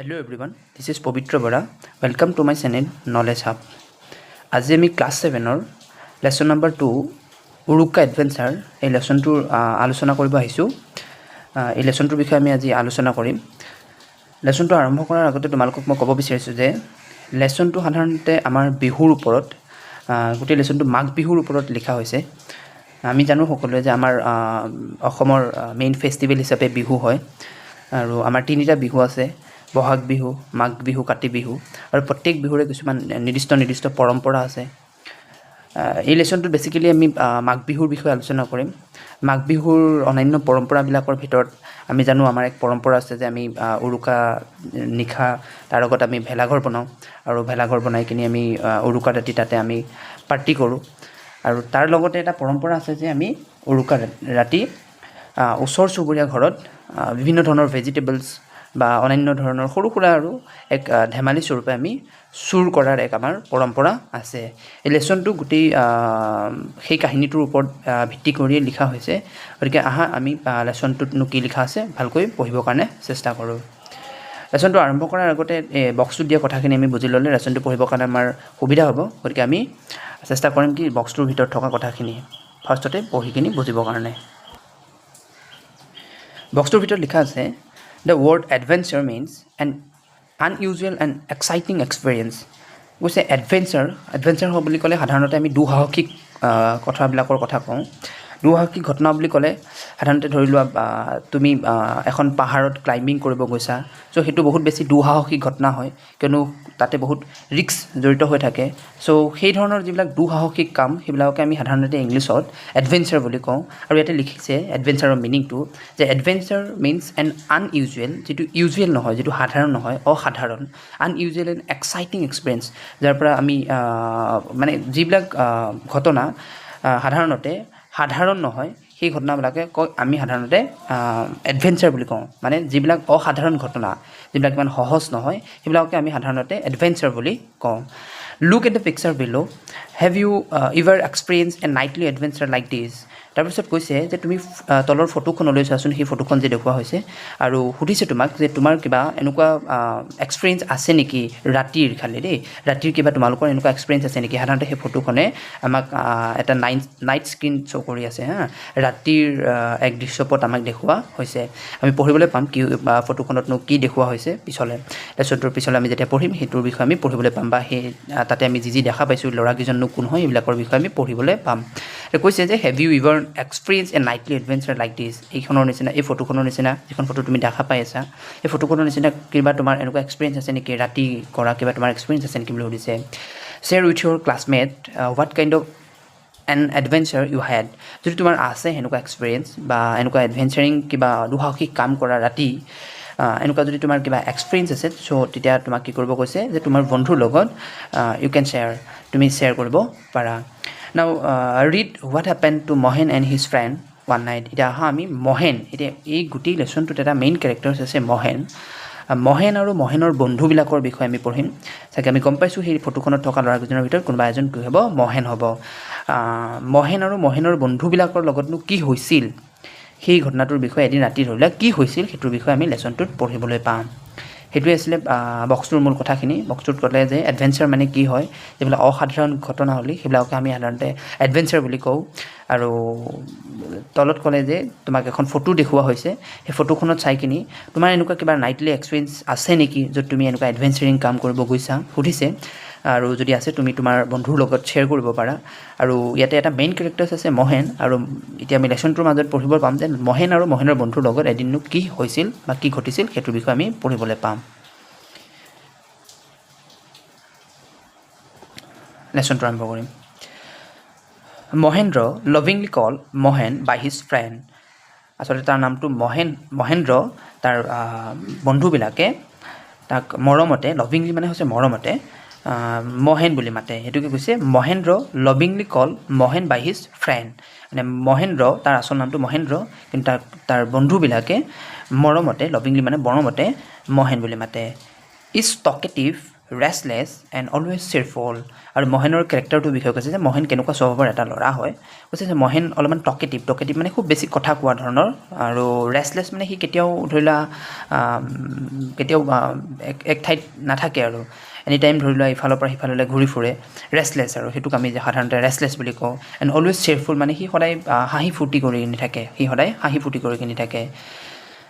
Hello everyone, this is Povitra Bora. Welcome to my channel Knowledge Hub. আজি আমি class 7ৰ lesson number 2 উৰুকা adventure এই লেসনটোৰ আলোচনা কৰিব আহিছোঁ। এই লেসনটোৰ বিষয়ে আমি আজি আলোচনা কৰিম। লেসনটো আৰম্ভ কৰাৰ আগতে তোমালোকক মই ক'ব বিচাৰিছোঁ যে লেসনটো সাধাৰণতে আমাৰ বিহুৰ ওপৰত গোটেই লেসনটো মাঘ বিহুৰ ওপৰত লিখা হৈছে। আমি জানো সকলোৱে যে আমাৰ অসমৰ মেইন ফেষ্টিভেল হিচাপে বিহু হয় আৰু আমাৰ তিনিটা বিহু আছে। বহাগ বিহু, মাঘ বিহু, কাতি বিহু আৰু প্ৰত্যেক বিহুৰে কিছুমান নিৰ্দিষ্ট পৰম্পৰা আছে। এই লেসনটোত বেসিক্যালি আমি মাঘ বিহুৰ বিষয়ে আলোচনা কৰিম। মাঘ বিহুৰ অন্যান্য পৰম্পৰাবিলাকৰ ভিতৰত আমি জানো আমাৰ এক পৰম্পৰা আছে যে আমি উৰুকা নিশা তাৰ লগত আমি ভেলাঘৰ বনাওঁ আৰু ভেলাঘৰ বনাই কিনি আমি উৰুকা ৰাতি তাতে আমি পাৰ্টি কৰোঁ। আৰু তাৰ লগতে এটা পৰম্পৰা আছে যে আমি উৰুকা ৰাতি ওচৰ চুবুৰীয়া ঘৰত বিভিন্ন ধৰণৰ ভেজিটেবলছ বা অন্যান্য ধৰণৰ সৰু সুৰা আৰু এক ধেমালি স্বৰূপে আমি চুৰ কৰাৰ এক আমাৰ পৰম্পৰা আছে। এই লেসনটো গোটেই সেই কাহিনীটোৰ ওপৰত ভিত্তি কৰি লিখা হৈছে। গতিকে আহা আমি লেসনটোতনো কি লিখা আছে ভালকৈ পঢ়িবৰ কাৰণে চেষ্টা কৰোঁ। লেসনটো আৰম্ভ কৰাৰ আগতে বক্সটোত দিয়া কথাখিনি আমি বুজি ল'লে লেসনটো পঢ়িবৰ কাৰণে আমাৰ সুবিধা হ'ব। গতিকে আমি চেষ্টা কৰিম কি বক্সটোৰ ভিতৰত থকা কথাখিনি ফাৰ্ষ্টতে পঢ়ি কিনি বুজিবৰ কাৰণে। বক্সটোৰ ভিতৰত লিখা আছে The word adventure means an unusual and exciting experience. কৈছে এডভেঞ্চাৰ হ'ব বুলি ক'লে সাধাৰণতে আমি দুঃসাহসিক কথাবিলাকৰ কথা কওঁ। দুঃসাহসিক ঘটনা বুলি ক'লে সাধাৰণতে ধৰি লোৱা তুমি এখন পাহাৰত ক্লাইম্বিং কৰিব গৈছা, চ' সেইটো বহুত বেছি দুঃসাহসিক ঘটনা হয় কিয়নো তাতে বহুত ৰিস্ক জড়িত হৈ থাকে। চ' সেই ধৰণৰ যিবিলাক দুঃসাহসিক কাম সেইবিলাককে আমি সাধাৰণতে ইংলিছত এডভেঞ্চাৰ বুলি কওঁ। আৰু ইয়াতে লিখিছে এডভেঞ্চাৰৰ মিনিংটো যে এডভেঞ্চাৰ মিনছ এন আনইউজুৱেল, যিটো ইউজুৱেল নহয়, যিটো সাধাৰণ নহয়, অসাধাৰণ, আনইউজুৱেল এণ্ড এক্সাইটিং এক্সপিৰিয়েঞ্চ, যাৰ পৰা আমি মানে যিবিলাক ঘটনা সাধাৰণতে সাধাৰণ নহয় সেই ঘটনাবিলাকে আমি সাধাৰণতে এডভেঞ্চাৰ বুলি কওঁ। মানে যিবিলাক অসাধাৰণ ঘটনা, যিবিলাক ইমান সহজ নহয়, সেইবিলাককে আমি সাধাৰণতে এডভেঞ্চাৰ বুলি কওঁ। Look at the picture below. Have you ever experienced a nightly adventure like this? তাৰপিছত কৈছে যে তুমি তলৰ ফটোখনলৈ চোৱাচোন, সেই ফটোখন যে দেখুওৱা হৈছে আৰু সুধিছে তোমাক যে তোমাৰ কিবা এনেকুৱা এক্সপিৰিয়েঞ্চ আছে নেকি ৰাতিৰ খালি ৰাতিৰ কিবা তোমালোকৰ এনেকুৱা এক্সপিৰিয়েঞ্চ আছে নেকি। সাধাৰণতে সেই ফটোখনে আমাক এটা নাইট স্ক্ৰীন শ্ব' কৰি আছে ৰাতিৰ এক দৃশ্যপট আমাক দেখুওৱা হৈছে। আমি পঢ়িবলৈ পাম কি ফটোখনতনো কি দেখুওৱা হৈছে পিছলৈ। লেসনটোৰ পিছলৈ আমি যেতিয়া পঢ়িম সেইটোৰ বিষয়ে আমি পঢ়িবলৈ পাম বা সেই তাতে আমি যি দেখা পাইছোঁ ল'ৰাকেইজননো কোন হয় এইবিলাকৰ বিষয়ে আমি পঢ়িবলৈ পাম। কৈছে যে have you ever experience a nightly adventure like this. এইখনৰ নিচিনা, এই ফটোখনৰ নিচিনা, যিখন ফটো তুমি দেখা পাই আছা, এই ফটোখনৰ নিচিনা কিবা তোমাৰ এনেকুৱা এক্সপিৰিয়েঞ্চ আছে নেকি, ৰাতি কৰা কিবা তোমাৰ এক্সপিৰিয়েঞ্চ আছে নেকি বুলি সুধিছে। Share with your classmate what kind of an adventure you had. যদি তোমাৰ আছে সেনেকুৱা এক্সপিৰিয়েঞ্চ বা এনেকুৱা এডভেঞ্চাৰিং কিবা দুঃসাহসিক কাম কৰা ৰাতি, এনেকুৱা যদি তোমাৰ কিবা এক্সপিৰিয়েঞ্চ আছে, চ' তেতিয়া তোমাক কি কৰিব কৈছে যে তোমাৰ বন্ধুৰ লগত ইউ কেন শ্বেয়াৰ, তুমি শ্বেয়াৰ কৰিব পাৰা। Now read what happen to Mahen and his friend one night. এতিয়া আহা আমি মহেন, এতিয়া এই গোটেই লেসনটোত এটা মেইন কেৰেক্টাৰ্ছ আছে মহেন আৰু মহেনৰ বন্ধুবিলাকৰ বিষয়ে আমি পঢ়িম। চাগে আমি গম পাইছোঁ সেই ফটোখনত থকা ল'ৰাকেইজনৰ ভিতৰত কোনোবা এজন কি হ'ব, মহেন হ'ব। মহেন আৰু মহেনৰ বন্ধুবিলাকৰ লগতনো কি হৈছিল সেই ঘটনাটোৰ বিষয়ে, এদিন ৰাতি ধৰি লোৱা কি হৈছিল সেইটোৰ বিষয়ে আমি লেসনটোত পঢ়িবলৈ পাম। সেইটোৱে আছিলে বক্সটোৰ মূল কথাখিনি। বক্সটোত ক'লে যে এডভেঞ্চাৰ মানে কি হয়, যিবিলাক অসাধাৰণ ঘটনা হ'লে সেইবিলাককে আমি সাধাৰণতে এডভেঞ্চাৰ বুলি কওঁ। আৰু তলত ক'লে যে তোমাক এখন ফটো দেখুওৱা হৈছে, সেই ফটোখনত চাই কিনি তোমাৰ এনেকুৱা কিবা নাইটলি এক্সপিৰিয়েঞ্চ আছে নেকি য'ত তুমি এনেকুৱা এডভেঞ্চাৰিং কাম কৰিব গৈছা সুধিছে। আৰু যদি আছে তুমি তোমাৰ বন্ধুৰ লগত শ্বেয়াৰ কৰিব পাৰা। আৰু ইয়াতে এটা মেইন কেৰেক্টাৰ্ছ আছে মহেন, আৰু এতিয়া আমি লেসনটোৰ মাজত পঢ়িব পাম যে মহেন আৰু মহেনৰ বন্ধুৰ লগত এদিননো কি হৈছিল বা কি ঘটিছিল সেইটোৰ বিষয়ে আমি পঢ়িবলৈ পাম। লেসনটো আৰম্ভ কৰিম। মহেন্দ্ৰ লভিংলি কল মহেন বাই হিজ ফ্ৰেণ্ড। আচলতে তাৰ নামটো মহেন্দ্ৰ, তাৰ বন্ধুবিলাকে তাক মৰমতে, লভিংলি মানে হৈছে মৰমতে, মহেন বুলি মাতে। সেইটোকে কৈছে মহেন্দ্ৰ লভিংলি কল মহেন বাই হিজ ফ্ৰেণ্ড। মানে মহেন্দ্ৰ, তাৰ আচল নামটো মহেন্দ্ৰ, কিন্তু তাৰ বন্ধুবিলাকে মৰমতে, লভিংলি মানে মৰমতে মহেন বুলি মাতে। Is talkative restless and always cheerful আৰু মহেনৰ কেৰেক্টাৰটোৰ বিষয়ে কৈছে যে মহেন কেনেকুৱা স্বভাৱৰ এটা ল'ৰা হয় কৈছে যে মহেন অলপমান টকেটিভ মানে খুব বেছি কথা কোৱা ধৰণৰ আৰু ৰেষ্টলেছ মানে সি কেতিয়াও ধৰি লোৱা কেতিয়াও এক ঠাইত নাথাকে আৰু এনি টাইম ধৰি লোৱা ইফালৰ পৰা সিফাললৈ ঘূৰি ফুৰে ৰেষ্টলেছ আৰু সেইটোক আমি সাধাৰণতে ৰেষ্টলেছ বুলি কওঁ এণ্ড অলৱেজ চিৰফুল মানে সি সদায় হাঁহি ফূৰ্তি কৰি কিনি থাকে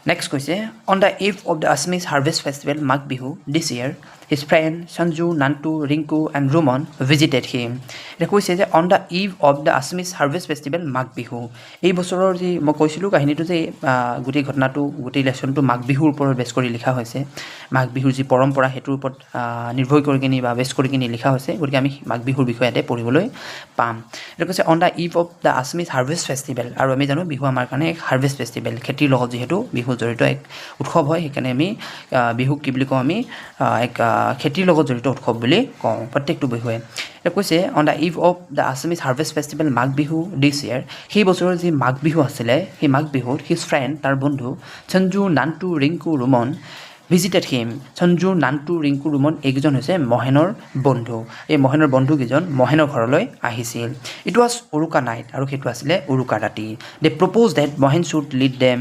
Next কৈছে on the eve of the Assamese harvest festival Mag Bihu this year his friend Sanju, Nantu, Rinku and Rumon visited him. এটা কৈছে যে on the eve of the Assamese harvest festival Mag Bihu এই বছৰৰ যি মই কৈছিলোঁ কাহিনীটো যে গোটেই ঘটনাটো গোটেই লেচনটো মাঘ বিহুৰ ওপৰত বেছ কৰি লিখা হৈছে মাঘ বিহুৰ যি পৰম্পৰা সেইটোৰ ওপৰত নিৰ্ভৰ কৰি কিনি বা বেছ কৰি কিনি লিখা হৈছে গতিকে আমি মাঘ বিহুৰ বিষয়ে ইয়াতে পঢ়িবলৈ পাম এটা কৈছে on the eve of the Assamese harvest festival আৰু আমি জানো বিহু আমাৰ কাৰণে এক হাৰ্ভেষ্ট ফেষ্টিভেল খেতিৰ লগত যিহেতু বিহু জড়িত এক উৎসৱ হয় সেইকাৰণে আমি বিহুক কি বুলি কওঁ আমি এক খেতিৰ লগত জড়িত উৎসৱ বুলি কওঁ প্ৰত্যেকটো বিহুৱে এটা কৈছে on the eve of the Assamese harvest festival Magh Bihu this year সেই বছৰৰ যি মাঘ বিহু আছিলে সেই মাঘ বিহুত his friend তাৰ বন্ধু সঞ্জু নান্টু ৰিংকু ৰুমন ভিজিটেড হিম সঞ্জু নান্টু ৰিংকু ৰুমন এইকেইজন হৈছে মহেনৰ বন্ধু এই মহেনৰ বন্ধুকেইজন মহেনৰ ঘৰলৈ আহিছিল ইট ৱাজ উৰুকা নাইট আৰু সেইটো আছিলে উৰুকা ৰাতি they propose that Mahen should lead them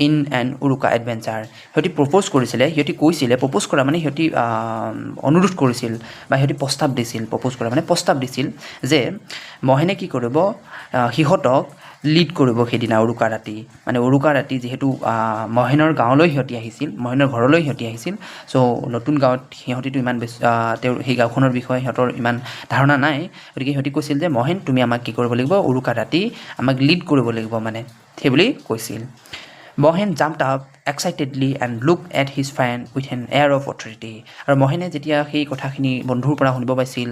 in an Uruka adventure সিহঁতি প্ৰপ'জ কৰিছিলে সিহঁতি কৈছিলে প্ৰপ'জ কৰা মানে সিহঁতি অনুৰোধ কৰিছিল বা সিহঁতি প্ৰস্তাৱ দিছিল যে মহেনে কি কৰিব সিহঁতক লিড কৰিব সেইদিনা উৰুকা ৰাতি যিহেতু মহেনৰ গাঁৱলৈ সিহঁতি আহিছিল মহেনৰ ঘৰলৈ সিহঁতি আহিছিল চ' নতুন গাঁৱত সিহঁতিতো ইমান বেছি তেওঁৰ সেই গাঁওখনৰ বিষয়ে সিহঁতৰ ইমান ধাৰণা নাই গতিকে সিহঁতি কৈছিল যে মহেন তুমি আমাক কি কৰিব লাগিব উৰুকা ৰাতি আমাক লিড কৰিব লাগিব মানে সেই বুলি কৈছিল Mahen jumped up excitedly and look at his friend with an air of authority আৰু মহেনে যেতিয়া সেই কথাখিনি বন্ধুৰ পৰা শুনিব পাইছিল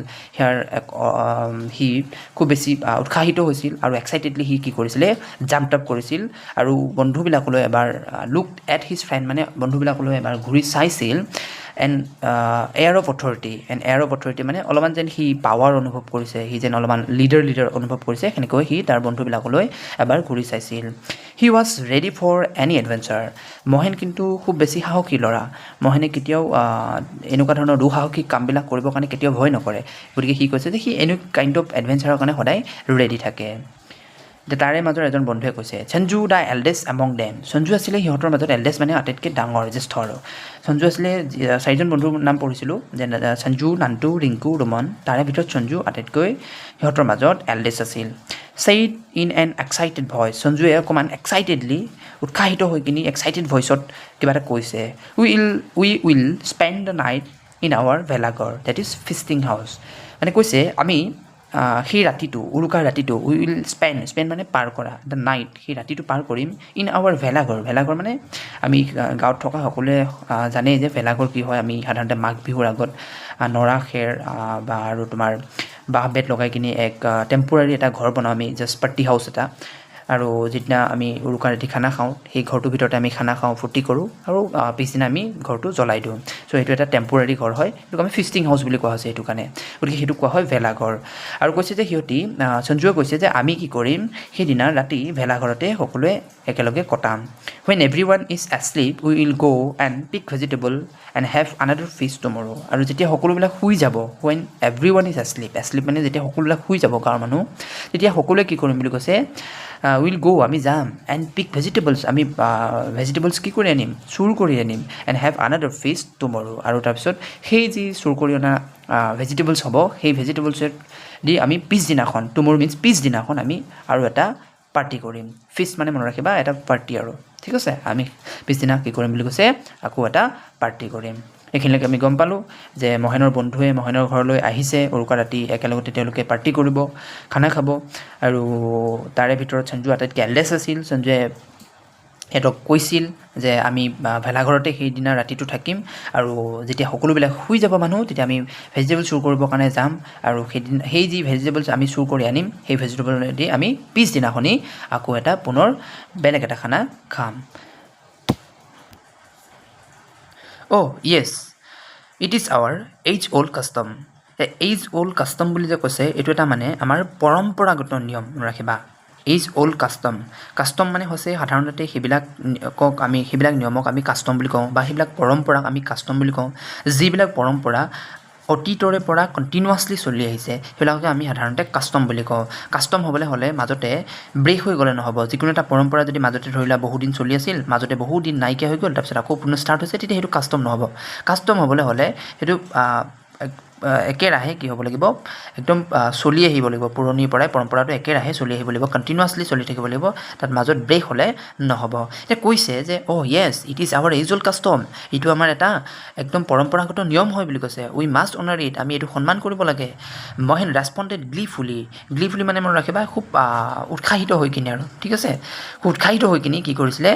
সি খুব বেছি উৎসাহিত হৈছিল আৰু এক্সাইটেডলি সি কি কৰিছিলে জাম্পড আপ কৰিছিল আৰু বন্ধুবিলাকলৈ এবাৰ লুক এট হিজ ফ্ৰেণ্ড মানে বন্ধুবিলাকলৈ এবাৰ ঘূৰি চাইছিল এণ্ড এয়াৰ অফ অথৰিটি মানে অলপমান যেন সি পাৱাৰ অনুভৱ কৰিছে সি যেন অলপমান লিডাৰ অনুভৱ কৰিছে সেনেকৈ সি তাৰ বন্ধুবিলাকলৈ এবাৰ ঘূৰি চাইছিল he was ready for any adventure Mahen কিন্তু খুব বেছি সাহসী ল'ৰা মহেনে কেতিয়াও এনেকুৱা ধৰণৰ দুঃসাহসিক কামবিলাক কৰিবৰ কাৰণে কেতিয়াও ভয় নকৰে গতিকে সি কৈছে যে সি এনি কাইণ্ড অফ এডভেঞ্চাৰৰ কাৰণে সদায় ৰেডি থাকে তাৰে মাজৰ এজন বন্ধুৱে কৈছে Sanju the eldest among them Sanju আছিলে সিহঁতৰ মাজত এল্ডেষ্ট মানে আটাইতকৈ ডাঙৰ জ্যেষ্ঠ আৰু সঞ্জু আছিলে চাৰিজন বন্ধুৰ নাম পঢ়িছিলোঁ যে সঞ্জু নান্টু ৰিংকু ৰুমন তাৰে ভিতৰত সঞ্জু আটাইতকৈ সিহঁতৰ মাজত এল্ডেষ্ট আছিল said in an excited voice সঞ্জুৱে অকণমান এক্সাইটেডলি উৎসাহিত হৈ কিনি এক্সাইটেড ভইচত কিবা এটা কৈছে we will spend the night in our ভেলাঘৰ ডেট ইজ ফিষ্টিং হাউচ মানে কৈছে আমি সেই ৰাতিটো উৰুকাৰ ৰাতিটো উই উইল স্পেণ্ড মানে পাৰ কৰা দ্য নাইট সেই ৰাতিটো পাৰ কৰিম ইন আৱাৰ ভেলাঘৰ মানে আমি গাঁৱত থকা সকলোৱে জানেই যে ভেলাঘৰ কি হয় আমি সাধাৰণতে মাঘ বিহুৰ আগত নৰা খেৰ বা আৰু তোমাৰ বাঁহ বেত লগাই কিনি এক টেম্পৰাৰী এটা ঘৰ বনাওঁ আমি জাষ্ট পাৰ্টি হাউচ এটা আৰু যিদিনা আমি উৰুকা ৰাতি খানা খাওঁ সেই ঘৰটোৰ ভিতৰতে আমি খানা খাওঁ ফূৰ্তি কৰোঁ আৰু পিছদিনা আমি ঘৰটো জ্বলাই দিওঁ চ' সেইটো এটা টেম্পৰাৰী ঘৰ হয় সেইটোক আমি ফিষ্টিং হাউচ বুলি কোৱা হৈছে সেইটো কাৰণে গতিকে সেইটো কোৱা হয় ভেলাঘৰ আৰু কৈছে যে সিহঁতি সঞ্জুৱে কৈছে যে আমি কি কৰিম সেইদিনা ৰাতি ভেলাঘৰতে সকলোৱে একেলগে কটাম when everyone is asleep we will go' and pick vegetable and have another feast tomorrow আৰু যেতিয়া সকলোবিলাক শুই যাব when everyone is asleep মানে যেতিয়া সকলোবিলাক শুই যাব গাঁৱৰ মানুহ তেতিয়া সকলোৱে কি কৰিম বুলি কৈছে উইল গ' আমি যাম এণ্ড পিক ভেজিটেবলছ আমি ভেজিটেবলছ কি কৰি আনিম চুৰ কৰি আনিম and have another feast tomorrow আৰু তাৰপিছত সেই যি চুৰ কৰি অনা ভেজিটেবলছ হ'ব সেই ভেজিটেবলছত দি আমি পিছদিনাখন টুমৰ মিনছ পিছদিনাখন আমি আৰু এটা পাৰ্টি কৰিম ফিষ্ট মানে মনত ৰাখিবা এটা পাৰ্টি আৰু ঠিক আছে আমি পিছদিনা কি কৰিম বুলি কৈছে আকৌ এটা পাৰ্টি কৰিম এইখিনিলৈকে আমি গম পালোঁ যে মহেনৰ বন্ধুৱে মহেনৰ ঘৰলৈ আহিছে উৰুকা ৰাতি একেলগতে তেওঁলোকে পাৰ্টি কৰিব খানা খাব আৰু তাৰে ভিতৰত সঞ্জু আটাইতকৈ এল্ডেষ্ট আছিল সঞ্জুৱে সিহঁতক কৈছিল যে আমি ভেলাঘৰতে সেইদিনা ৰাতিটো থাকিম আৰু যেতিয়া সকলোবিলাক শুই যাব মানুহ তেতিয়া আমি ভেজিটেবল চুৰ কৰিবৰ কাৰণে যাম আৰু সেই যি ভেজিটেবলছ আমি চুৰ কৰি আনিম সেই ভেজিটেবলেদি আমি পিছদিনাখনি আকৌ এটা পুনৰ বেলেগ এটা খানা খাম yes it is our age old custom age old custom বুলি যে কৈছে এইটো এটা মানে আমাৰ পৰম্পৰাগত নিয়ম ৰাখিবা এইজ অ'ল্ড কাষ্টম মানে হৈছে সাধাৰণতে সেইবিলাক নিয়মক আমি কাষ্টম বুলি কওঁ বা সেইবিলাক পৰম্পৰাক আমি কাষ্টম বুলি কওঁ যিবিলাক পৰম্পৰা অতীতৰে পৰা কণ্টিনিউৱাছলি চলি আহিছে সেইবিলাককে আমি সাধাৰণতে কাষ্টম বুলি কওঁ কাষ্টম হ'বলৈ হ'লে মাজতে ব্ৰেক হৈ গ'লে নহ'ব যিকোনো এটা পৰম্পৰা যদি মাজতে ধৰি লোৱা বহুদিন চলি আছিল মাজতে বহুদিন নাইকিয়া হৈ গ'ল তাৰপিছত আকৌ পুনৰ ষ্টাৰ্ট হৈছে তেতিয়া সেইটো কাষ্টম নহ'ব কাষ্টম হ'বলৈ হ'লে সেইটো একেৰাহে কি হ'ব লাগিব একদম চলি আহিব লাগিব পুৰণিৰ পৰাই পৰম্পৰাটো একেৰাহে চলি আহিব লাগিব কণ্টিনিউৱাছলি চলি থাকিব লাগিব তাত মাজত ব্ৰেক হ'লে নহ'ব এতিয়া কৈছে যে yes it is our usual custom এইটো আমাৰ এটা একদম পৰম্পৰাগত নিয়ম হয় বুলি কৈছে উই মাষ্ট অনাৰ ইট আমি এইটো সন্মান কৰিব লাগে মহেন ৰেছপণ্ডেড গ্লিফুলি মানে মনত ৰাখিবা খুব উৎসাহিত হৈ কিনে আৰু ঠিক আছে খুব উৎসাহিত হৈ কিনে কি কৰিছিলে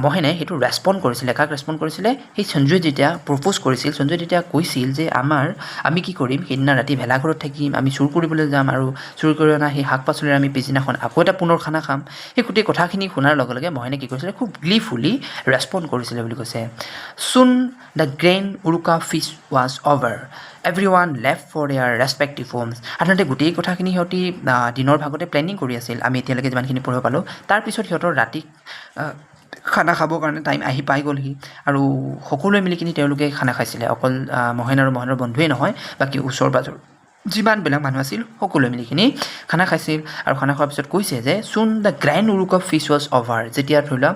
মহেনে সেইটো ৰেছপণ্ড কৰিছিলে কাক ৰেছপণ্ড কৰিছিলে সেই সঞ্জয়ে যেতিয়া প্ৰপ'জ কৰিছিল সঞ্জয়ে তেতিয়া কৈছিল যে আমি কি কৰিম সেইদিনা ৰাতি ভেলাঘৰত থাকিম আমি চুৰ কৰিবলৈ যাম আৰু চুৰ কৰি অনা সেই শাক পাচলিৰে আমি পিছদিনাখন আকৌ এটা পুনৰ খানা খাম সেই গোটেই কথাখিনি শুনাৰ লগে লগে মহেনে কি কৰিছিলে খুব গ্লিফুলি ৰেছপণ্ড কৰিছিলে বুলি কৈছে soon the grand Uruka feast was over everyone left for their respective homes সাধাৰণতে গোটেই কথাখিনি সিহঁতি দিনৰ ভাগতে প্লেনিং কৰি আছিল আমি এতিয়ালৈকে যিমানখিনি পঢ়িব পালোঁ তাৰপিছত সিহঁতৰ ৰাতি খানা খাবৰ কাৰণে টাইম আহি পাই গ'লহি আৰু সকলোৱে মিলি কিনি তেওঁলোকে খানা খাইছিলে অকল মহেন আৰু মহেনৰ বন্ধুৱেই নহয় বাকী ওচৰ পাজৰ যিমানবিলাক মানুহ আছিল সকলোৱে মিলি কিনি খানা খাইছিল আৰু খানা খোৱাৰ পিছত কৈছে যে soon the grand Uruka feast was over যেতিয়া ধৰি লোৱা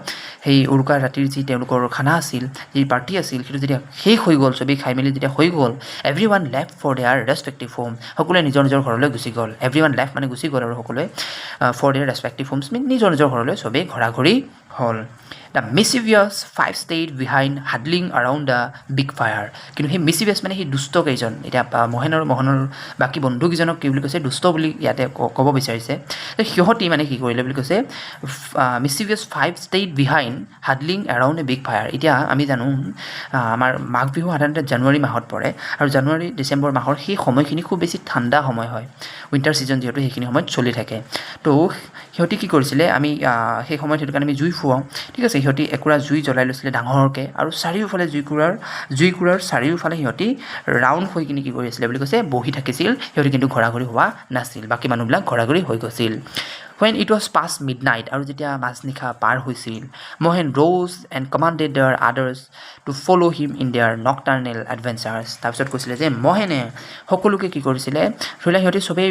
সেই উৰুকা ৰাতিৰ যি তেওঁলোকৰ খানা আছিল যি পাৰ্টি আছিল সেইটো যেতিয়া শেষ হৈ গ'ল চবেই খাই মেলি যেতিয়া হৈ গ'ল everyone left for their respective home সকলোৱে নিজৰ নিজৰ ঘৰলৈ গুচি গ'ল এভৰিৱান লেফ্ট মানে গুচি গ'ল আৰু সকলোৱে for their respective homes mean নিজৰ নিজৰ ঘৰলৈ চবেই ঘৰা-ঘৰি হ'ল the mischievous five stayed behind huddling around the big fire কিন্তু সেই মিচিভিয়াছ মানে সেই দুষ্ট কেইজন এতিয়া মহেন আৰু মহনৰ বাকী বন্ধুকেইজনক কি বুলি কৈছে দুষ্ট বুলি ইয়াতে ক'ব বিচাৰিছে সিহঁতি মানে কি কৰিলে বুলি কৈছে mischievous five stayed behind huddling around a big fire এতিয়া আমি জানো আমাৰ মাঘ বিহু সাধাৰণতে জানুৱাৰী মাহত পৰে আৰু জানুৱাৰী ডিচেম্বৰ মাহৰ সেই সময়খিনি খুব বেছি ঠাণ্ডা সময় হয় উইণ্টাৰ ছিজন যিহেতু সেইখিনি সময়ত চলি থাকে তো সিহঁতি কি কৰিছিলে আমি সেই সময়ত সেইটো কাৰণে আমি জুই ফুৱাওঁ ঠিক আছে সিহঁতি একুৰা জুই জ্বলাই লৈছিলে ডাঙৰকৈ আৰু চাৰিওফালে জুইকুৰাৰ চাৰিওফালে সিহঁতি ৰাউণ্ড হৈ কিনে কি কৰি আছিলে বুলি কৈছে বহি থাকিছিল সিহঁতি কিন্তু ঘৰা-ঘৰি হোৱা নাছিল বাকী মানুহবিলাক ঘৰা-ঘৰি হৈ গৈছিল when it was past midnight আৰু যেতিয়া মাজনিশা পাৰ হৈছিল Mahen rose and commanded their others to follow' him in their nocturnal adventures তাৰপিছত কৈছিলে যে মহেনে সকলোকে কি কৰিছিলে ধৰি লওক সিহঁতি চবেই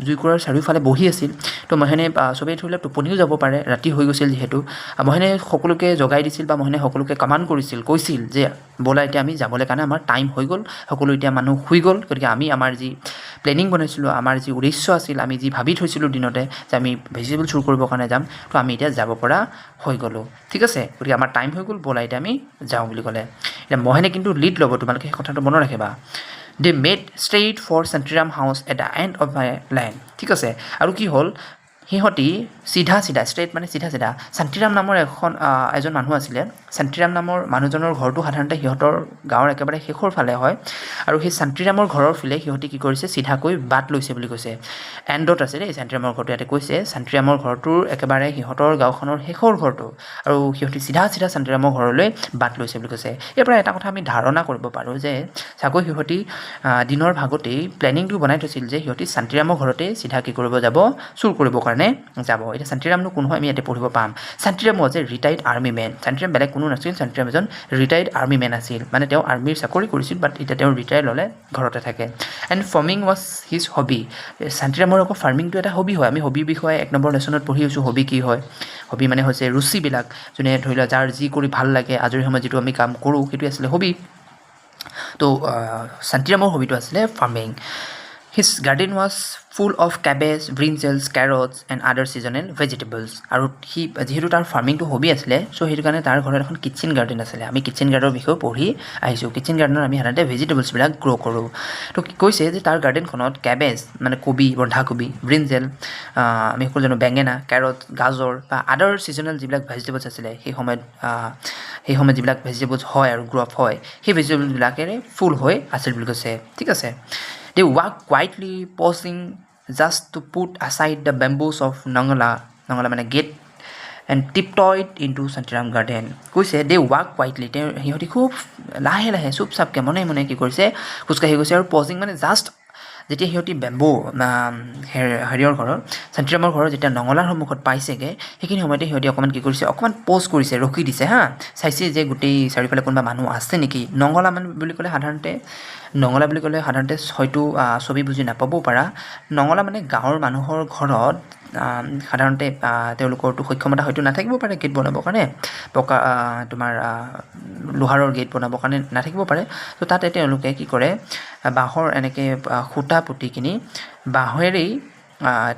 জুইকুৰাৰ চাৰিওফালে বহি আছিল তো মহেনে চবেই ধৰি লওক টোপনিও যাব পাৰে ৰাতি হৈ গৈছিল যিহেতু মহেনে সকলোকে জগাই দিছিল বা মহেনে সকলোকে কমাণ্ড কৈছিল যে ব'লা এতিয়া আমি যাবলৈ কাৰণে আমাৰ টাইম হৈ গ'ল সকলো এতিয়া মানুহ শুই গ'ল গতিকে আমি আমাৰ যি প্লেনিং বনাইছিলোঁ আমাৰ যি উদ্দেশ্য আছিল আমি যি ভাবি থৈছিলোঁ দিনতে যে আমি ভেজিটেবল চুৰ কৰিবৰ কাৰণে যাম তো আমি এতিয়া যাব পৰা হৈ গ'লোঁ ঠিক আছে গতিকে আমাৰ টাইম হৈ গ'ল ব'লা এতিয়া আমি যাওঁ বুলি ক'লে এতিয়া মহেনে কিন্তু লিড ল'ব তোমালোকে সেই কথাটো মনত ৰাখিবা they made straight for Shantiram house at the end of my land ঠিক আছে আৰু কি হ'ল সিহঁতি চিধা ষ্ট্ৰেইট মানে চিধা শান্তিৰাম নামৰ এজন মানুহ আছিলে শান্তিৰাম নামৰ মানুহজনৰ ঘৰটো সাধাৰণতে সিহঁতৰ গাঁৱৰ একেবাৰে শেষৰ ফালে হয় আৰু সেই শান্তিৰামৰ ঘৰৰ ফালে সিহঁতি কি কৰিছে চিধাকৈ বাট লৈছে বুলি কৈছে এণ্ডত আছে দেই শান্তিৰামৰ ঘৰটো ইয়াতে কৈছে শান্তিৰামৰ ঘৰটোৰ একেবাৰে সিহঁতৰ গাঁওখনৰ শেষৰ ঘৰটো আৰু সিহঁতি চিধা শান্তিৰামৰ ঘৰলৈ বাট লৈছে বুলি কৈছে ইয়াৰ পৰা এটা কথা আমি ধাৰণা কৰিব পাৰোঁ যে চাগৈ সিহঁতি দিনৰ ভাগতেই প্লেনিংটো বনাই থৈছিল যে সিহঁতি শান্তিৰামৰ ঘৰতে চিধা কি কৰিব যাব চুৰ কৰিবৰ কাৰণে যাব এতিয়া শান্তিৰামনো কোন হয় আমি ইয়াতে পঢ়িব পাম Shantiram was a retired army man Shantiram বেলেগ কোনো নাছিল শান্তিৰাম এজন ৰিটায়াৰ্ড আৰ্মি মেন আছিল মানে তেওঁ আৰ্মিৰ চাকৰি কৰিছিল বাট এতিয়া তেওঁ ৰিটায়াৰ ল'লে ঘৰতে থাকে and farming was his hobby শান্তিৰামৰ আকৌ ফাৰ্মিংটো এটা হবি হয় আমি হবিৰ বিষয়ে 1 নম্বৰ লেচনত পঢ়ি আছোঁ হবি কি হয় হবি মানে হৈছে ৰুচিবিলাক যোনে ধৰি লোৱা যাৰ যি কৰি ভাল লাগে আজৰি সময়ত যিটো আমি কাম কৰোঁ সেইটো আছিলে হবি তো শান্তিৰামৰ হবিটো আছিলে farming His garden was full of cabbage, brinjals, carrots and other seasonal vegetables. আৰু সি যিহেতু তাৰ ফাৰ্মিংটো হবি আছিলে চ' সেইটো কাৰণে তাৰ ঘৰত এখন কিটচেন গাৰ্ডেন আছিলে আমি কিটচেন গাৰ্ডেনৰ বিষয়ে পঢ়ি আহিছোঁ কিটচেন গাৰ্ডেনত আমি সাধাৰণতে ভেজিটেবলছবিলাক গ্ৰ' কৰোঁ তো কৈছে যে তাৰ গাৰ্ডেনখনত কেবেজ মানে কবি বন্ধাকবি ব্ৰিঞ্জেল আমি সকলো জানো বেঙেনা কেৰট গাজৰ বা আদাৰ ছিজনেল যিবিলাক ভেজিটেবলছ আছিলে সেই সময়ত যিবিলাক ভেজিটেবলছ হয় আৰু গ্ৰ' আপ হয় সেই ভেজিটেবলছবিলাকেৰে ফুল হৈ আছিল বুলি কৈছে ঠিক আছে They walked quietly, pausing just to put aside the bamboos of Nangala মানে gate and tiptoed into Santiram garden. কৈছে they walked quietly সিহঁতি খুব লাহে চুপচাপকৈ মনে কি কৰিছে খোজকাঢ়ি গৈছে আৰু পজিং মানে জাষ্ট যেতিয়া সিহঁতি বেম্বো হেৰিয়ৰ ঘৰৰ শান্তিৰামৰ ঘৰৰ যেতিয়া নঙলাৰ সন্মুখত পাইছেগৈ সেইখিনি সময়তে সিহঁতি অকণমান কি কৰিছে অকণমান প'জ কৰিছে ৰখি দিছে হা চাইছে যে গোটেই চাৰিওফালে কোনোবা মানুহ আছে নেকি নঙলা মানুহ বুলি ক'লে সাধাৰণতে হয়তো ছবি বুজি নাপাবও পাৰা নঙলা মানে গাঁৱৰ মানুহৰ ঘৰত সাধাৰণতে তেওঁলোকৰতো সক্ষমতা হয়তো নাথাকিব পাৰে গেট বনাবৰ কাৰণে পকা তোমাৰ লোহাৰৰ গেট বনাবৰ কাৰণে নাথাকিব পাৰে তো তাতে তেওঁলোকে কি কৰে বাঁহৰ এনেকৈ খুঁটা পুতি কিনি বাঁহেৰেই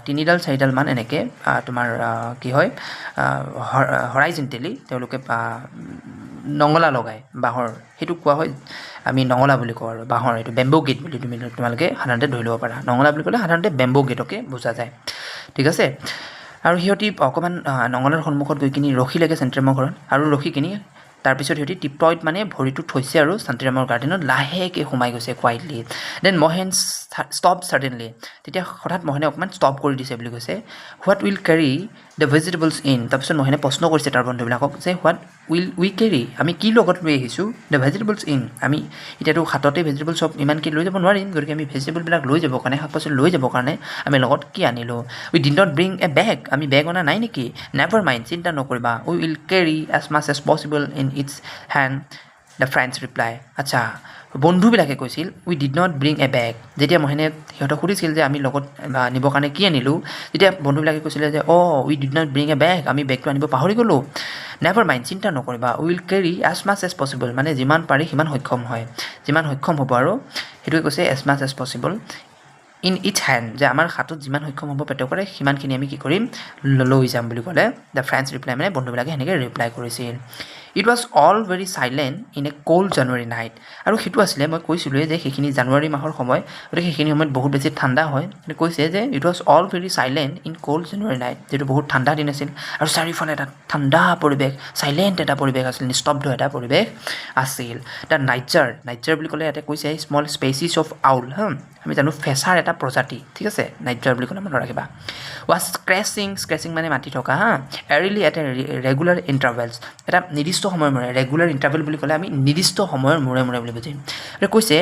3ডাল 4ডাল মান এনেকৈ তোমাৰ কি হয় হৰাইজেণ্টেলি তেওঁলোকে নঙলা লগায় বাঁহৰ সেইটো কোৱা হয় আমি নঙলা বুলি কওঁ আৰু বাঁহৰ এইটো বেম্বো গেট বুলি তোমালোকে সাধাৰণতে ধৰি ল'ব পাৰা নঙলা বুলি ক'লে সাধাৰণতে বেম্বো গেটকে বুজা যায় ঠিক আছে আৰু সিহঁতি অকণমান নঙলাৰ সন্মুখত গৈ কিনি ৰখিলেগৈ শান্তিৰামৰ ঘৰত আৰু ৰখি কিনি তাৰপিছত সিহঁতি টিপটয়ত মানে ভৰিটো থৈছে আৰু শান্তিৰামৰ গাৰ্ডেনত লাহেকৈ সোমাই গৈছে quietly then Mahen stop suddenly তেতিয়া হঠাৎ মহেনে অকণমান ষ্টপ কৰি দিছে বুলি কৈছে what will carry the vegetables in তাৰপিছত মহেনে প্ৰশ্ন কৰিছে তাৰ বন্ধুবিলাকক যে হোৱাট উইল উই কেৰি আমি কি লগত লৈ আহিছোঁ দ্য ভেজিটেবলছ ইন আমি এতিয়াতো হাততে ভেজিটেবল চব ইমানকৈ লৈ যাব নোৱাৰিম গতিকে আমি ভেজিটেবলবিলাক লৈ যাবৰ কাৰণে শাক পাচলি লৈ যাবৰ কাৰণে আমি লগত কি আনিলোঁ we did not bring a bag আমি বেগ অনা নাই নেকি নেভাৰ মাইণ্ড চিন্তা নকৰিবা we will carry as much as possible in its hand the friends reply আচ্ছা বন্ধুবিলাকে কৈছিল we did not bring a bag যেতিয়া মহেনে সিহঁতক সুধিছিল যে আমি লগত নিবৰ কাৰণে কি আনিলোঁ তেতিয়া বন্ধুবিলাকে কৈছিলে যে we did not bring a bag আমি বেগটো আনিব পাহৰি গ'লোঁ নেভাৰ মাইণ্ড চিন্তা নকৰিবা will carry as much as possible মানে যিমান পাৰি সিমান সক্ষম হয় যিমান সক্ষম হ'ব আৰু সেইটোৱে কৈছে as much as possible in its hand যে আমাৰ হাতত যিমান সক্ষম হ'ব পেটৰ কৰে সিমানখিনি আমি কি কৰিম লৈ যাম বুলি ক'লে দ্য ফ্ৰেণ্ডছ ৰিপ্লাই মানে বন্ধুবিলাকে সেনেকৈ ৰিপ্লাই কৰিছিল it was all very silent in a cold January night আৰু সেইটো আছিলে মই কৈছিলোঁৱে যে সেইখিনি জানুৱাৰী মাহৰ সময় গতিকে সেইখিনি সময়ত বহুত বেছি ঠাণ্ডা হয় কৈছে যে it was all very silent in cold January night যিটো বহুত ঠাণ্ডা দিন আছিল আৰু চাৰিওফালে এটা ঠাণ্ডা পৰিৱেশ চাইলেণ্ট এটা পৰিৱেশ আছিল নিস্তব্ধ এটা পৰিৱেশ আছিল দ্য নাইটজাৰ বুলি ক'লে ইয়াতে কৈছে স্মল স্পেচিছ অফ আউল আমি জানো ফেঁচাৰ এটা প্ৰজাতি ঠিক আছে নাইটজাৰ বুলি ক'লে মনত ৰাখিবা ৱাজ স্ক্ৰেচিং মানে মাতি থকা এৰিলি এটা ৰেগুলাৰ ইণ্টাৰভেলছ এটা নিৰ্দিষ্ট সময়ৰ মূৰে ৰেগুলাৰ ইণ্টাৰভেল বুলি ক'লে আমি নিৰ্দিষ্ট সময়ৰ মূৰে বুলি বুজিম কৈছে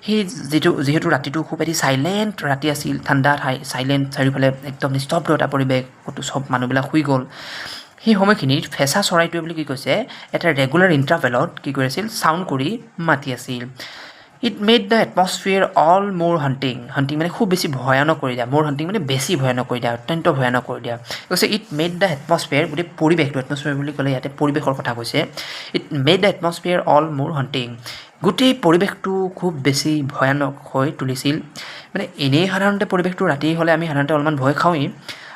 সেই যিহেতু ৰাতিটো খুব এটি চাইলেণ্ট ৰাতি আছিল ঠাণ্ডা ঠাই চাইলেণ্ট চাৰিওফালে একদম নিস্তব্ধ এটা পৰিৱেশ ক'তো চব মানুহবিলাক শুই গ'ল সেই সময়খিনিত ফেঁচা চৰাইটোৱে বুলি কি কৈছে এটা ৰেগুলাৰ ইণ্টাৰভেলত কি কৰি আছিল চাউণ্ড কৰি মাতি আছিল ইট মেড দ্য এটমস্ফিয়াৰ অল মোৰ হাণ্টিং মানে খুব বেছি ভয়ানক কৰি দিয়া মোৰ হাণ্টিং মানে বেছি ভয়ানক কৰি দিয়া অত্যন্ত ভয়ানক কৰি দিয়া কৈছে ইট মেড দ্য এটমস্ফিয়াৰ গোটেই পৰিৱেশটো এটমস্ফিয়াৰ বুলি ক'লে ইয়াতে পৰিৱেশৰ কথা কৈছে ইট মেড দ্য এটমস্ফিয়াৰ অল মোৰ হাণ্টিং গোটেই পৰিৱেশটো খুব বেছি ভয়ানক হৈ তুলিছিল মানে এনেই সাধাৰণতে পৰিৱেশটো ৰাতি হ'লে আমি সাধাৰণতে অলপমান ভয় খাওঁৱেই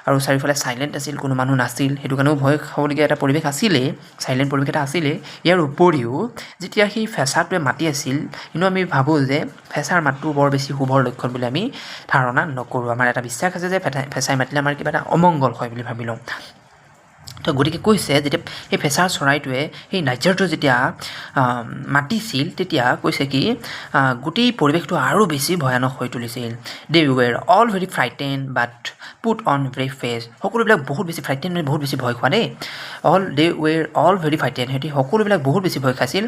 আৰু চাৰিওফালে চাইলেণ্ট আছিল কোনো মানুহ নাছিল সেইটো কাৰণেও ভয় খাবলগীয়া এটা পৰিৱেশ আছিলেই চাইলেণ্ট পৰিৱেশ এটা আছিলেই ইয়াৰ উপৰিও যেতিয়া সেই ফেঁচাটোৱে মাতি আছিল কিন্তু আমি ভাবোঁ যে ফেঁচাৰ মাতটো বৰ বেছি শুভৰ লক্ষণ বুলি আমি ধাৰণা নকৰোঁ আমাৰ এটা বিশ্বাস আছে যে ফেঁচাই মাতিলে আমাৰ কিবা এটা অমংগল হয় বুলি ভাবি লওঁ তো গতিকে কৈছে যেতিয়া সেই ফেঁচাৰ চৰাইটোৱে সেই নাইটজাৰটো যেতিয়া মাতিছিল তেতিয়া কৈছে কি গোটেই পৰিৱেশটো আৰু বেছি ভয়ানক হৈ তুলিছিল they were all very frightened but put on brave face সকলোবিলাক বহুত বেছি ফ্ৰাইটেন মানে বহুত বেছি ভয় খোৱা দেই দে ৱেৰ অল ভেৰি ফ্ৰাইটেন সিহঁতি সকলোবিলাক বহুত বেছি ভয় খাইছিল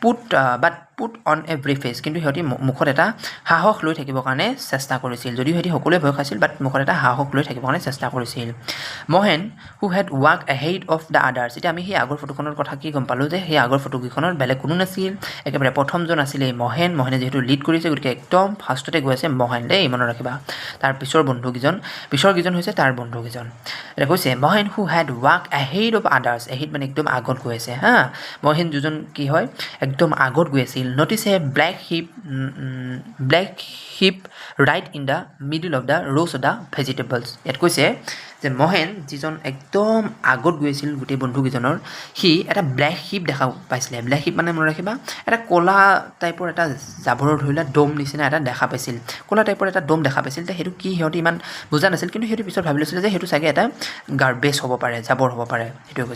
put on a brave face কিন্তু সিহঁতি মুখত এটা সাহস লৈ থাকিবৰ কাৰণে চেষ্টা কৰিছিল যদিও সিহঁতি সকলোৱে ভয় খাইছিল বাট মুখত এটা সাহস লৈ থাকিবৰ কাৰণে চেষ্টা কৰিছিল মহেন হু head walk ahead of the others এতিয়া আমি সেই আগৰ ফটোখনৰ কথা কি গম পালোঁ যে সেই আগৰ ফটোকেইখনত বেলেগ কোনো নাছিল একেবাৰে প্ৰথমজন আছিলে মহেনে যিহেতু লিড কৰিছে গতিকে একদম ফাৰ্ষ্টতে গৈ আছে মহেন দেই মনত ৰাখিবা তাৰ পিছৰ কেইজন হৈছে তাৰ বন্ধুকেইজন এতিয়া কৈছে মহেন হু head walk ahead of others ahead মানে একদম আগত গৈ আছে মহেন দুজন কি হয় একদম আগত গৈ আছিল notice a black sheep right in the middle of the rows of the vegetables ইয়াত কৈছে যে মহেন যিজন একদম আগত গৈ আছিল গোটেই বন্ধুকেইজনৰ সি এটা ব্লেক শিপ দেখা পাইছিলে ব্লেক শিপ মানে মনত ৰাখিবা এটা ক'লা টাইপৰ এটা জাবৰৰ ধৰি লোৱা দম নিচিনা এটা দেখা পাইছিল ক'লা টাইপৰ এটা দম দেখা পাইছিল সেইটো কি সিহঁতি ইমান বুজা নাছিল কিন্তু সিহঁতি পিছত ভাবি লৈছিলে যে সেইটো চাগে এটা গাৰ্বেজ হ'ব পাৰে জাবৰ হ'ব পাৰে সেইটোৱে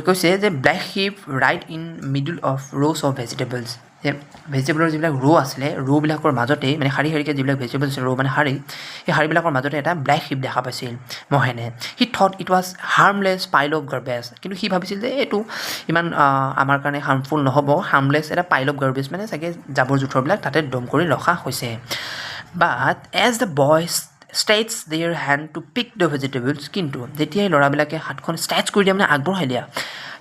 কৈছে যে black sheep right in middle of rows of vegetables যে ভেজিটেবলৰ যিবিলাক আছিলে বিলাকৰ মাজতেই মানে শাৰীকৈ যিবিলাক ভেজিটেবল আছে মানে শাৰী সেই শাৰীবিলাকৰ মাজতে এটা ব্লেক শিপ দেখা পাইছিল মহেনে he thought it was harmless pile of garbage কিন্তু সি ভাবিছিল যে এইটো ইমান আমাৰ কাৰণে হাৰ্মফুল নহ'ব হাৰ্মলেছ এটা পাইল অফ গাৰ্বেজ মানে চাগে জাবৰ জোঁথৰবিলাক তাতে দম কৰি ৰখা হৈছে but as the boys stretched their hand to pick the vegetables কিন্তু যেতিয়াই ল'ৰাবিলাকে হাতখন ষ্ট্ৰেচ কৰি দিয়া মানে আগবঢ়াই দিয়া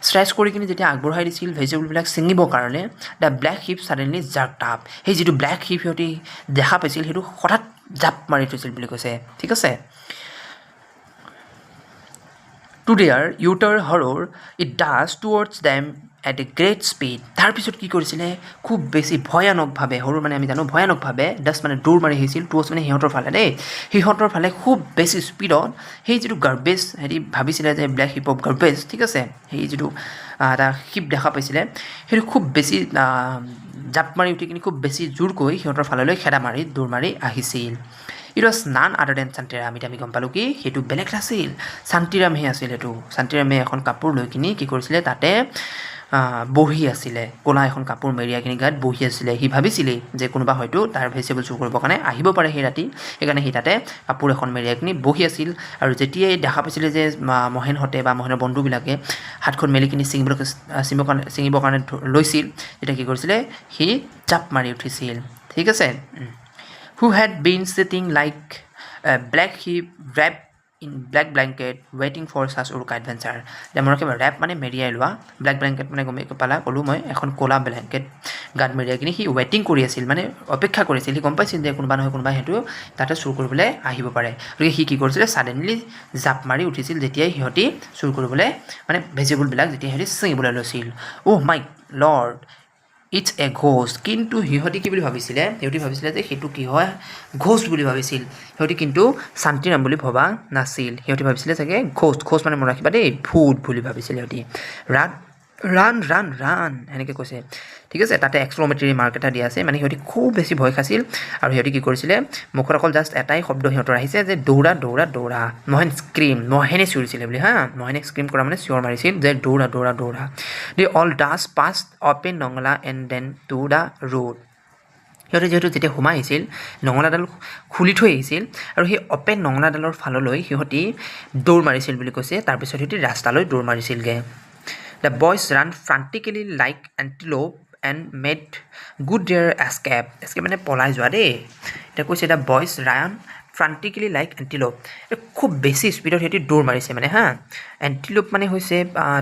ষ্ট্ৰেচ কৰি কিনে যেতিয়া আগবঢ়াই দিছিল ভেজিটেবলবিলাক ছিঙিবৰ কাৰণে the black sheep suddenly jerked up সেই যিটো ব্লেক শিপ সিহঁতি দেখা পাইছিল সেইটো হঠাৎ জাপ মাৰি থৈছিল বুলি কৈছে ঠিক আছে to their utter horror it does towards them at a great speed তাৰপিছত কি কৰিছিলে খুব বেছি ভয়ানকভাৱে সৰু মানে আমি জানো ভয়ানকভাৱে জাষ্ট মানে দৌৰ মাৰি আহিছিল টুৱৰ্ডছ মানে সিহঁতৰ ফালে দেই সিহঁতৰ ফালে খুব বেছি স্পীডত সেই যিটো গাৰ্বেজ হেৰি ভাবিছিলে যে ব্লেক হিপ অফ গাৰ্বেজ ঠিক আছে সেই যিটো এটা শিপ দেখা পাইছিলে সেইটো খুব বেছি জাপ মাৰি উঠি কিনি খুব বেছি জোৰকৈ সিহঁতৰ ফাললৈ খেদা মাৰি দৌৰ মাৰি আহিছিল ইট ৱাজ নান আদাৰ দেন শান্তিৰাম এতিয়া আমি গম পালোঁ কি সেইটো বেলেগ নাছিল শান্তিৰামহে আছিল সেইটো শান্তিৰামে এখন কাপোৰ লৈ কিনি কি কৰিছিলে তাতে বহি আছিলে ক'লা এখন কাপোৰ মেৰিয়াই কিনি গাত বহি আছিলে সি ভাবিছিলেই যে কোনোবা হয়তো তাৰ ভেজিটেবল চুৰ কৰিবৰ কাৰণে আহিব পাৰে সেই ৰাতি সেইকাৰণে সি তাতে কাপোৰ এখন মেৰিয়াই কিনি বহি আছিল আৰু যেতিয়াই দেখা পাইছিলে যে মহেনহঁতে বা মহেনৰ বন্ধুবিলাকে হাতখন মেলি কিনি ছিঙিবৰ কাৰণে লৈছিল তেতিয়া কি কৰিছিলে সি জাপ মাৰি উঠিছিল ঠিক আছে who had been sitting like a black sheep wrapped in black blanket waiting for such Uruka adventure. মোৰ কিবা ৰেপ মানে মেৰিয়াই লোৱা ব্লেক ব্লেংকেট মানে গমেই পালা ক'লোঁ মই এখন ক'লা ব্লেংকেট গাত মেৰিয়াই কিনি সি ৱেইটিং কৰি আছিল মানে অপেক্ষা কৰিছিল সি গম পাইছিল যে কোনোবা নহয় কোনোবা সেইটো তাতে চুৰ কৰিবলৈ আহিব পাৰে গতিকে সি কি কৰিছিলে ছাডেনলি জাপ মাৰি উঠিছিল যেতিয়াই সিহঁতি চুৰ কৰিবলৈ মানে ভেজিটেবলবিলাক যেতিয়া সিহঁতি ছিঙিবলৈ লৈছিল oh' my lord it's a ghost কিন্তু সিহঁতি কি বুলি ভাবিছিলে সিহঁতি ভাবিছিলে যে সেইটো কি হয় ঘোষ্ট বুলি ভাবিছিল সিহঁতি কিন্তু শান্তিৰাম বুলি ভবা নাছিল সিহঁতি ভাবিছিলে চাগে ঘোষ্ট মানে মনত ৰাখিবা দেই ভূত বুলি ভাবিছিলে সিহঁতি ৰাণ সেনেকৈ কৈছে ঠিক আছে তাতে এক্সপ্ল'মেটৰী মাৰ্ক এটা দিয়া আছে মানে সিহঁতি খুব বেছি ভয় খাইছিল আৰু সিহঁতি কি কৰিছিলে মুখত অকল জাষ্ট এটাই শব্দ সিহঁতৰ আহিছে যে দৌৰা মহেনে চিঞৰিছিলে বুলি মহেনে স্ক্ৰীম কৰা মানে চিঞৰ মাৰিছিল যে দৌৰা they all dashed past open নংলা and then to the road সিহঁতে যিহেতু যেতিয়া সোমাই আহিছিল নঙলাডাল খুলি থৈ আহিছিল আৰু সেই অপেন নঙলাডালৰ ফাললৈ সিহঁতি দৌৰ মাৰিছিল বুলি কৈছে তাৰপিছত সিহঁতি ৰাস্তালৈ দৌৰ মাৰিছিলগৈ The boys ran frantically like antelope and made good their escape মানে পলাই যোৱা দেই এতিয়া কৈছে the boys ran frantically like antelope খুব বেছি স্পীডত সিহঁতি দৌৰ মাৰিছে মানে এণ্টিলোপ মানে হৈছে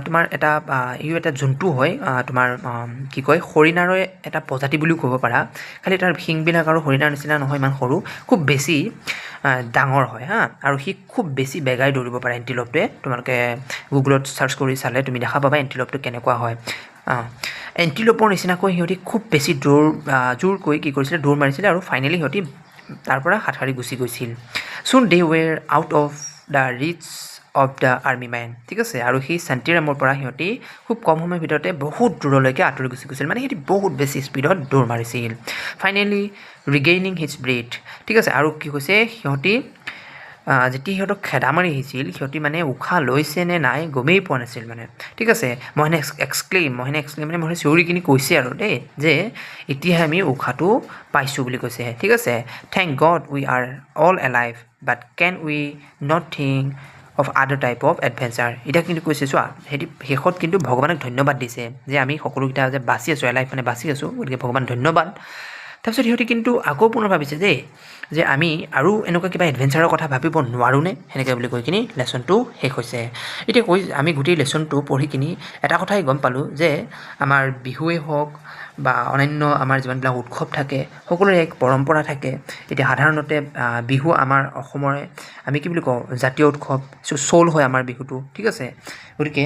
তোমাৰ এটা এটা জন্তু হয় তোমাৰ কি কয় হৰিণাৰৰে এটা প্ৰজাতি বুলিও ক'ব পাৰা খালি তাৰ শিংবিলাক আৰু হৰিণাৰ নিচিনা নহয় ইমান সৰু খুব বেছি ডাঙৰ হয় আৰু সি খুব বেছি বেগাই দৌৰিব পাৰে এণ্টিলোপটোৱে তোমালোকে গুগলত চাৰ্চ কৰি চালে তুমি দেখা পাবা এণ্টিলোপটো কেনেকুৱা হয় এণ্টিলোপৰ নিচিনাকৈ সিহঁতি খুব বেছি জোৰকৈ কি কৰিছিলে দৌৰ মাৰিছিলে আৰু ফাইনেলি সিহঁতি তাৰ পৰা হাত সাৰি গুচি গৈছিল soon they were out of the reach of the army men ঠিক আছে আৰু সেই শান্তিৰামৰ পৰা সিহঁতি খুব কম সময়ৰ ভিতৰতে বহুত দূৰলৈকে আঁতৰি গুচি গৈছিল মানে সিহঁতি বহুত বেছি স্পীডত দৌৰ মাৰিছিল ফাইনেলি ৰিগেইনিং হিজ ব্ৰেথ ঠিক আছে আৰু কি কৈছে সিহঁতি যেতিয়া সিহঁতক খেদা মাৰি আহিছিল সিহঁতি মানে উশাহ লৈছে নে নাই গমেই পোৱা নাছিল মানে ঠিক আছে মহেনে এক্সক্লেইম মানে মহেনে চিঞৰি কিনি কৈছে আৰু দেই যে এতিয়াহে আমি উশাহটো পাইছোঁ বুলি কৈছে ঠিক আছে thank God we are all alive but can we not think of other type of adventure এতিয়া কিন্তু কৈছে চোৱা সিহঁতি শেষত কিন্তু ভগৱানক ধন্যবাদ দিছে যে আমি সকলোকেইটা যে বাচি আছোঁ এলাইভ মানে বাচি আছোঁ গতিকে ভগৱান ধন্যবাদ তাৰপিছত সিহঁতি কিন্তু আকৌ পুনৰ ভাবিছে যে আমি আৰু এনেকুৱা কিবা এডভেঞ্চাৰৰ কথা ভাবিব নোৱাৰোঁনে সেনেকৈ বুলি কৈ কিনি লেচনটো শেষ হৈছে এতিয়া আমি গোটেই লেচনটো পঢ়ি কিনি এটা কথাই গম পালোঁ যে আমাৰ বিহুৱেই হওক বা অন্যান্য আমাৰ যিমানবিলাক উৎসৱ থাকে সকলোৰে এক পৰম্পৰা থাকে এতিয়া সাধাৰণতে বিহু আমাৰ অসমৰে আমি কি বুলি কওঁ জাতীয় উৎসৱ চ'ল হয় আমাৰ বিহুটো ঠিক আছে গতিকে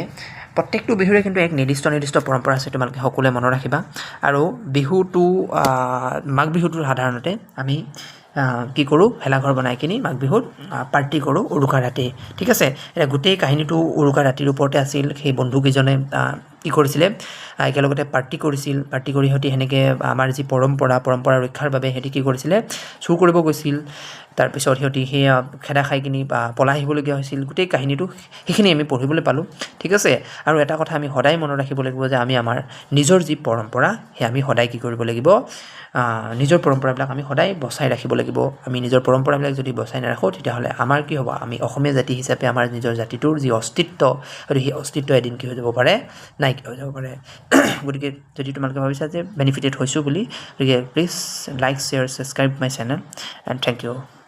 প্ৰত্যেকটো বিহুৰে কিন্তু এক নিৰ্দিষ্ট পৰম্পৰা আছে তোমালোকে সকলোৱে মনত ৰাখিবা আৰু বিহুটো মাঘ বিহুটো সাধাৰণতে আমি কি কৰোঁ ভেলাঘৰ বনাই কিনি মাঘ বিহুত পাৰ্টি কৰোঁ উৰুকা ৰাতি ঠিক আছে এতিয়া গোটেই কাহিনীটো উৰুকা ৰাতিৰ ওপৰতে আছিল সেই বন্ধুকেইজনে কি কৰিছিলে একেলগতে পাৰ্টি কৰি সিহঁতি সেনেকৈ আমাৰ যি পৰম্পৰা ৰক্ষাৰ বাবে সিহঁতি কি কৰিছিলে চুৰ কৰিব গৈছিল তাৰপিছত সিহঁতি সেয়া খেদা খাই কিনি বা পলাই আহিবলগীয়া হৈছিল গোটেই কাহিনীটো সেইখিনি আমি পঢ়িবলৈ পালোঁ ঠিক আছে আৰু এটা কথা আমি সদায় মনত ৰাখিব লাগিব যে আমি আমাৰ নিজৰ যি পৰম্পৰা সেয়া আমি সদায় কি কৰিব লাগিব নিজৰ পৰম্পৰাবিলাক আমি সদায় বচাই ৰাখিব লাগিব আমি নিজৰ পৰম্পৰাবিলাক যদি বচাই নাৰাখোঁ তেতিয়াহ'লে আমাৰ কি হ'ব আমি অসমীয়া জাতি হিচাপে আমাৰ নিজৰ জাতিটোৰ যি অস্তিত্ব আৰু সেই অস্তিত্ব এদিন কি হৈ যাব পাৰে নাইকিয়া হৈ যাব পাৰে গতিকে যদি তোমালোকে ভাবিছা যে বেনিফিটেড হৈছোঁ বুলি গতিকে please like share subscribe my channel and thank U